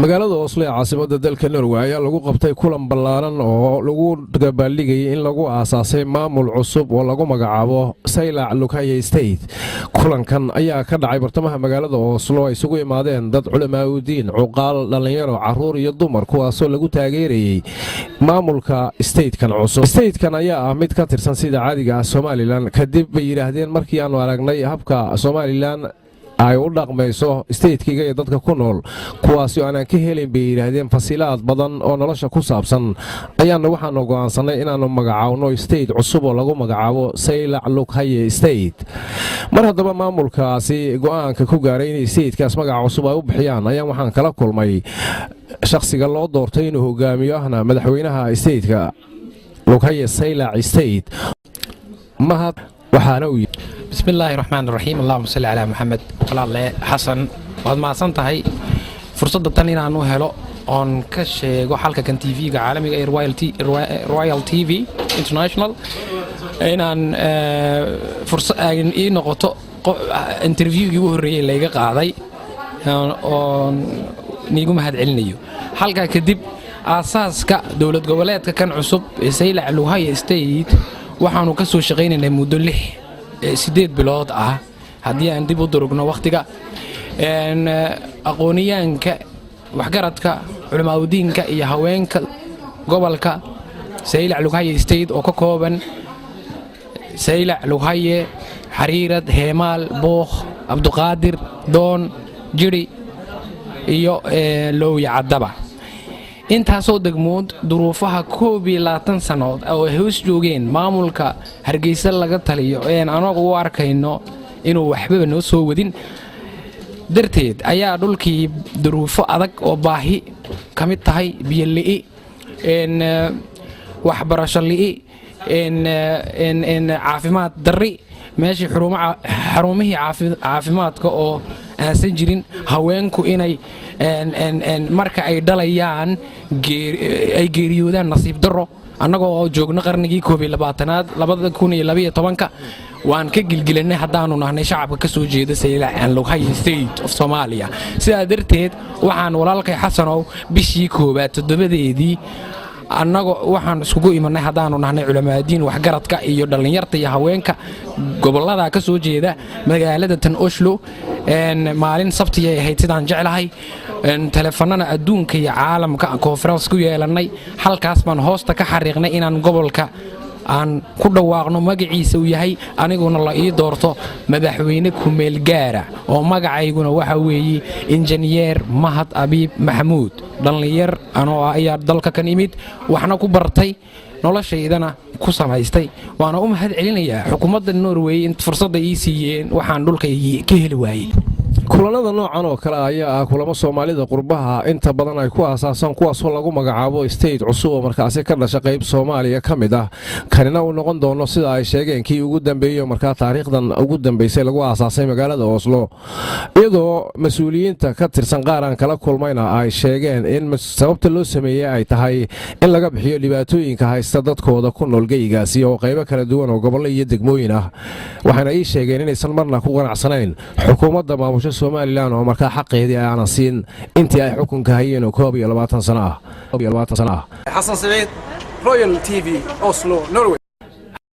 magaalada Oslo ee caasimadda dalka Norway ayaa lagu qabtay kulan ballaaran oo lagu dabaaldigay in lagu aasaasay maamul cusub oo lagu magacaabo Saylac Lughaya State. Kulankan ayaa ka dhacay bartamaha magaalada Oslo ay isugu yimaadeen dad culimaawidiin, cuqaal, dhalinyaro, caruur iyo dumar kuwaasoo lagu taageerayay maamulka state-kan cusub. State-kan ayaa ah mid ka tirsan sida caadiga ah Somaliland kadib bay yiraahdeen markii aanu aragnay habka Somaliland ay u dhaqmayso state-kiga ee dadka ku nool kuwaas oo aan ka helin bay yiraahdeen fasilaad badan oo nolosha ku saabsan ayaana waxaan go'aansanay inaanu magacaawno state cusub oo lagu magacaabo Saylac Lughaya State. Mar haddaba maamulkaasi go'aanka ku gaaray in state-kaas magac cusub ay u bixiyaan ayaan waxaan kala kulmay shakhsiga loo doortay inuu hogaamiyo ahna madaxweynaha state-ka Lughaya Saylac State mahad waxaana uu بسم الله الرحمن الرحيم اللهم صل على محمد والله حسن واد ما سنتهي فرصه tan inaan u helo on ka sheego halka kan TV-ga caalamiga ee Royal TV International inaan fursad ay noqoto interview-gii ugu horeeyay laga qaaday oo nigu mahad celinayo halka kadib aasaaska dawlad goboleedka kan cusub ee Saylac Lughaya State waxaanu ka soo shaqeynay muddo 8 bilood ah haddii aan dib u durugno waqtiga aqooniyaanka waxgaradka culimaawidiinka iyo haweenka gobolka Saylac Lughaya State oo ka kooban Saylac Lughaya Xariirad Heemaal Booq Abduqaadir Doon Jiri iyo Looya Cadaba intaasoo degmood duruufaha 22 sanood oo ay hoos joogeen maamulka Hargeysa laga taliyo anagu u arkayno inuu waxba noo soo wadin darteed ayaa dhulkii duruufo adag oo baahi kamid tahay biyo li'i waxbarasho li'i caafimaad darri meeshii xarumihii caafimaadka oo aansan jirin haweenku inay marka ay dhalayaan ay geeriyoodaan nasiib darro annagoo joogno qarnigii 12aad 2012 waan ka gilgilanay haddaanu nahnay shacabka ka soo jeeda Saylac Lughaya State of Somalia sidaa darteed waxaan walaalkay Xasanow bishii koobaad 7deedii annagu waxaan iskugu imanay haddaanu nahnay culimaawidiin waxgaradka iyo dhalinyarta iyo haweenka gobolada ka soo jeeda magaalada tan Oslo maalin sabti ay ahayd sidaan jeclahay telefoonana adduunka iyo caalamka conference ku yeelanay halkaas baan hoosta ka xariiqnay inaan gobolka aan ku dhawaaqno magaciisa uu yahay aniguna la ii doorto madaxweyne ku meel gaara oo magacayguna waxa weeye injineer Mahad Abiib Maxamuud dhalinyar anoo ayaa dalka kan imid waxna ku bartay noloshaydana ku samaystay waana u mahad celinayaa xukuumadda Norway in fursad ay siiyeen waxaan dhulka ka heli waayay kulanada noocan oo kale ayaa ah kulamo Soomaalida qurbaha inta badan ay ku aasaasan kuwaas oo lagu magacaabo state cusub oo markaas ka dhashay qayb Soomaaliya kamid ah kanina uu noqon doono sida ay sheegeen kii ugu dambeeyay markaa taariikhdan ugu dambeysay lagu aasaasay magaalada Oslo iyadoo mas'uuliyiinta ka tirsan qaaran kala kulmayna ay sheegeen in sababta loo sameeyay ay tahay in laga bixiyo dhibaatooyinka haysta dadkooda ku nool geygaasi oo qaybo kala duwan oo gobollo iyo degmooyin ah waxaana ay sheegeen inaysan marna ku qanacsanayn xukuumadda maamusha Somaliland oo markaa xaqeedii aan siin intii ay xukunka hayeen 22 sano ah. Xasan Saciid, Royal TV, Oslo, Norway.